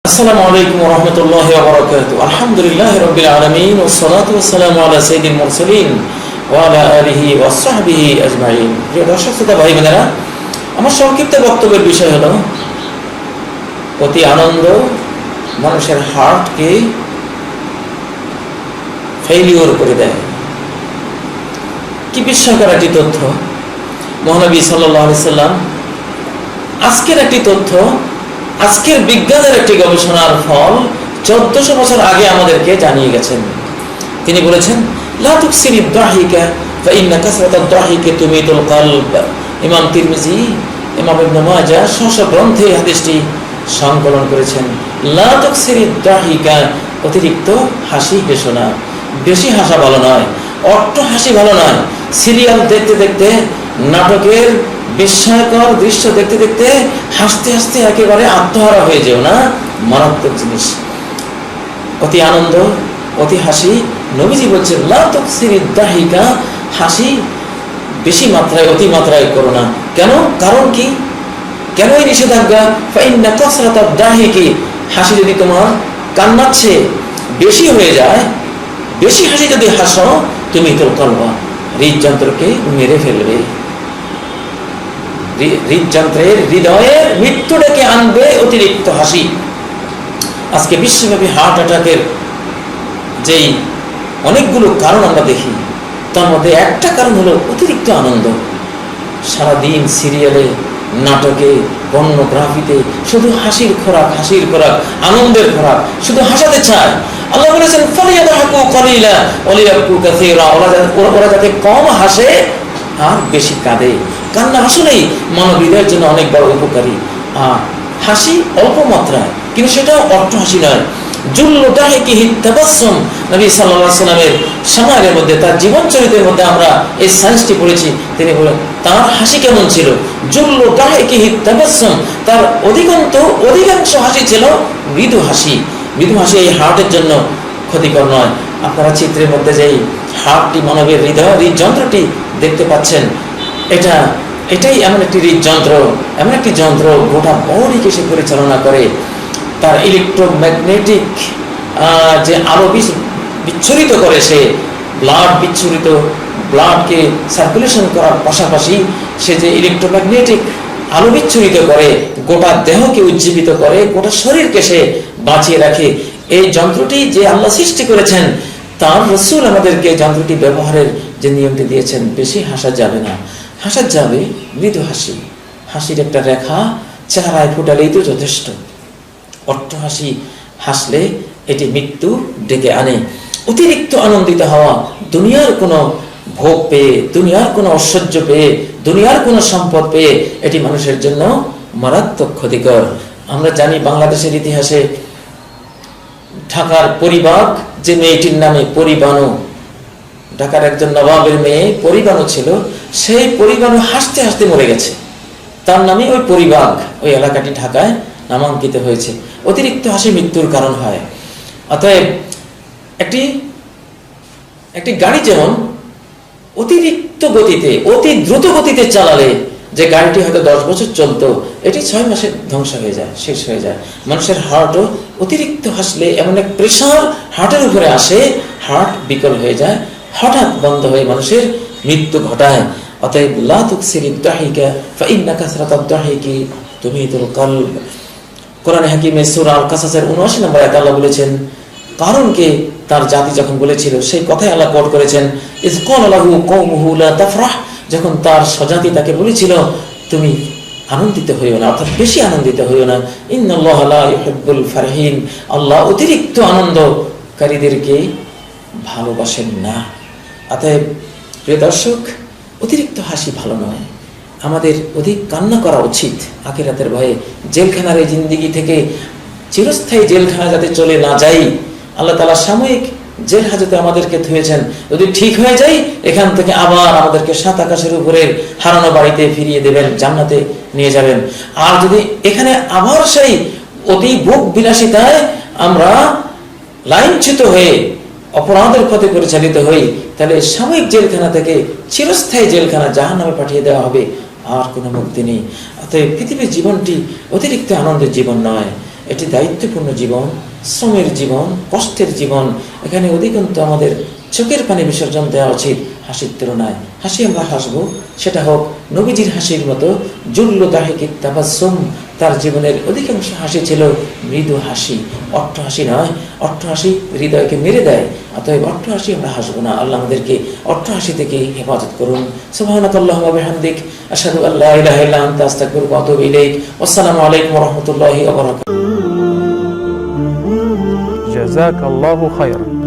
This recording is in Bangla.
আসসালামু আলাইকুম ওয়া রাহমাতুল্লাহি ওয়া বারাকাতুহু। আলহামদুলিল্লাহি রাব্বিল আলামিন ওয়াস সালাতু ওয়াস সালামু আলা সাইয়্যিদিল মুরসালিন ওয়া আলা আলিহি ওয়া সাহবিহি আজমাইন। প্রিয় দর্শক শ্রোতা ভাই বোনেরা, আমার সংক্ষিপ্ত বক্তব্যের বিষয় হলো অতি আনন্দ মানুষের হার্টকে ফেইলিওর করে দেয়। কি বিস্ময়কর একটি তথ্য! মহানবী সাল্লাল্লাহু আলাইহি সাল্লাম আজকের একটি তথ্য, আজকের বিজ্ঞানের একটি গবেষণার ফল 1400 বছর আগে আমাদেরকে জানিয়ে গেছেন। তিনি বলেছেন, লা তুকসিরিদ দাহিকা ফা ইন্না কাসরাতাদ দাহিকি তুমিতুল কলব। ইমাম তিরমিজি, ইমাম ইবনে মাজাহ স্ব গ্রন্থে হাদিসটি সংকলন করেছেন। লা তুকসিরিদ দাহিকা, অতিরিক্ত হাসি হেসো না। বেশি হাসা ভালো নয়, অট্ট হাসি ভালো নয়। সিরিয়াল দেখতে দেখতে, নাটকের বিস্ময়কর দৃশ্য দেখতে দেখতে হাসতে হাসতে একেবারে আত্মহারা হয়ে যেও না, মারাত্মক জিনিস। অতি আনন্দ, অতি হাসি, নবীজি বলছেন লা তুকসিরিদ দাহিকা, হাসি বেশি মাত্রায়, অতি মাত্রায় করো না। কেন? কারণ কি? কেন এই নিষেধাজ্ঞা? ফা ইন্না কাসরাতাদ দাহিকি, হাসি যদি তোমার কান্নার চেয়ে বেশি হয়ে যায়, বেশি হাসি যদি হাসো, তুমি তোর কলবা, হৃদযন্ত্রকে মেরে ফেলবে, হৃদযন্ত্রের, হৃদয়ের মৃত্যু ডেকে আনবে অতিরিক্ত হাসি। আজকে বিশ্বব্যাপী হার্ট অ্যাটাকের যেই অনেকগুলো কারণ আমরা দেখি, তার মধ্যে একটা কারণ হলো অতিরিক্ত আনন্দ। সারাদিন সিরিয়ালে, নাটকে, পর্নোগ্রাফিতে শুধু হাসির খোরাক, হাসির খোরাক, আনন্দের খোরাক, শুধু হাসাতে চায়। আল্লাহ বলেছেন ফালিয়াদহাকু কালিলা ওয়া লিয়াবকু কাসীরা, ওরা যাতে কম হাসে আর বেশি কাঁদে। কান্না আসলেই মানব হৃদয়ের জন্য অনেক বড় উপকারী। হাসি অল্প মাত্রায়, কিন্তু সেটাও অট্ট হাসি নয়। জুল্লু দাহিকিহি তাবাসসুম, নবী সাল্লাল্লাহু আলাইহি সাল্লামের সময়ের মধ্যে, তার জীবন চরিত্রের মধ্যে আমরা এই সায়েন্সটি পড়েছি। তিনি বলেন তার হাসি কেমন ছিল? জুল্লু দাহিকিহি তাবাসসুম, তার অধিকাংশ হাসি ছিল মৃদু হাসি। মৃদু হাসি এই হার্টের জন্য ক্ষতিকর নয়। আপনারা চিত্রের মধ্যে যেই হার্টটি, মানবের হৃদযন্ত্রটি দেখতে পাচ্ছেন, এটাই এমন একটি হৃদযন্ত্র, এমন একটি যন্ত্র গোটা বডিকে সে পরিচালনা করে। তার ইলেকট্রোম্যাগনেটিক যে আলো বিচ্ছুরিত করে, সে ব্লাডকে সার্কুলেশন করার পাশাপাশি সে যে ইলেকট্রোম্যাগনেটিক আলো বিচ্ছুরিত করে, গোটা দেহকে উজ্জীবিত করে, গোটা শরীরকে সে বাঁচিয়ে রাখে। এই যন্ত্রটি যে আল্লাহ সৃষ্টি করেছেন, তার রাসূল আমাদেরকে যন্ত্রটি ব্যবহারের যে নিয়মটি দিয়েছেন, বেশি হাসা যাবে না, হাসা যাবে মৃদু হাসি। হাসির একটা রেখা চেহারায় ফুটালেই তো যথেষ্ট। অট্ট হাসি হাসলে এটি মৃত্যু ডেকে আনে। অতিরিক্ত আনন্দিত হওয়া, দুনিয়ার কোনো ভোগ পেয়ে, দুনিয়ার কোনো ঐশ্বর্য পেয়ে, দুনিয়ার কোনো সম্পদ পেয়ে, এটি মানুষের জন্য মারাত্মক ক্ষতিকর। আমরা জানি বাংলাদেশের ইতিহাসে ঢাকার পরিবাগ যে মেয়েটির নামে পরিবানু, ঢাকার একজন নবাবের মেয়ে পরিবানু ছিল, সেই পরিবানু হাসতে হাসতে মরে গেছে। তার নামে ওই পরিবাগ, ওই এলাকাটি ঢাকায় নামাঙ্কিত হয়েছে। অতিরিক্ত হাসি মৃত্যুর কারণ হয়। অতএব একটি গাড়ি যেমন অতিরিক্ত গতিতে, অতি দ্রুত গতিতে চালালে, যে গাড়িটি হয়তো 10 বছর চলতো, এটি 6 মাসে ধ্বংস হয়ে যায়, শেষ হয়ে যায়। মানুষের হার্টও অতিরিক্ত হাসলে এমন এক প্রেশার হার্টের উপরে আসে, হার্ট বিকল হয়ে যায়, হঠাৎ বন্ধ হয়ে মানুষের মৃত্যু ঘটায়। অতএব লা তুকসিরিদ দাহিকা ফা ইন্না কাসরাতাদ দাহিকি তুমিতুল কলব। কোরআন হাকিমে সূরা আল কাসাসের 79 নম্বর আয়াতে আল্লাহ বলেছেন, কারণকে তার জাতি যখন বলেছিল, সেই কথাই আল্লাহ কোট করেছেন, ইয ক্বালা লাহু কওমুহু লা তাফরাহ, যখন তার স্বজাতি তাকে বলেছিল তুমি আনন্দিত হইও না, অর্থাৎ বেশি আনন্দিত হইও না। ইন্নাল্লাহা লা ইউহিব্বুল ফারহিন, আল্লাহ অতিরিক্ত আনন্দকারীদেরকে ভালোবাসেন না। অতএব প্রিয় দর্শক, অতিরিক্ত হাসি ভালো নয়। আমাদের অধিক কান্না করা উচিত আখিরাতের ভয়ে। জেলখানার এই জিন্দেগি থেকে চিরস্থায়ী জেলখানা যাতে চলে না যাই, আল্লাহ তাআলা সাময়িক জেল হাজতে আমাদেরকে থুয়েছেন। যদি ঠিক হয়ে যাই, এখান থেকে আবার আমাদেরকে 7 আকাশের উপরে হারানো বাড়িতে ফিরিয়ে দেবেন, জান্নাতে নিয়ে যাবেন। আর যদি এখানে আবার সেই অতি ভোগ বিলাসিতায় আমরা লাইনচ্যুত হয়ে অপরাধের পথে পরিচালিত হই, তাহলে সাময়িক জেলখানা থেকে চিরস্থায়ী জেলখানা জাহান্নামে পাঠিয়ে দেওয়া হবে, আর কোনো মুক্তি নেই। অতএব পৃথিবীর জীবনটি অতিরিক্ত আনন্দের জীবন নয়। এটি দায়িত্বপূর্ণ জীবন, শ্রমের জীবন, কষ্টের জীবন। এখানে অধিকন্ত আমাদের চোখের পানি বিসর্জন দেওয়া উচিত হাসির তুলনায়। হাসি আমরা হাসবো, সেটা হোক নবীজির হাসির মতো জুল্লু দাহিকিত তাবাসসুম, তার জীবনের অধিকাংশ হাসি ছিল মৃদু হাসি, অট্ট হাসি নয়। অট্ট হাসি হৃদয়কে মেরে দেয়, অতএব অট্ট হাসি আমরা হাসবো না। আল্লাহ আমাদেরকে অট্ট হাসি থেকে হেফাজত করুন। সুবহানাকাল্লাহুম্মা ওয়া বিহামদিক, আশহাদু আল্লা ইলাহা ইল্লা আনতা, আস্তাগফিরুকা ওয়া আতুবু ইলাইক। আসসালামু আলাইকুম ওয়া রাহমাতুল্লাহি ওয়া বারাকাতুহু। জাযাকাল্লাহু খায়রান।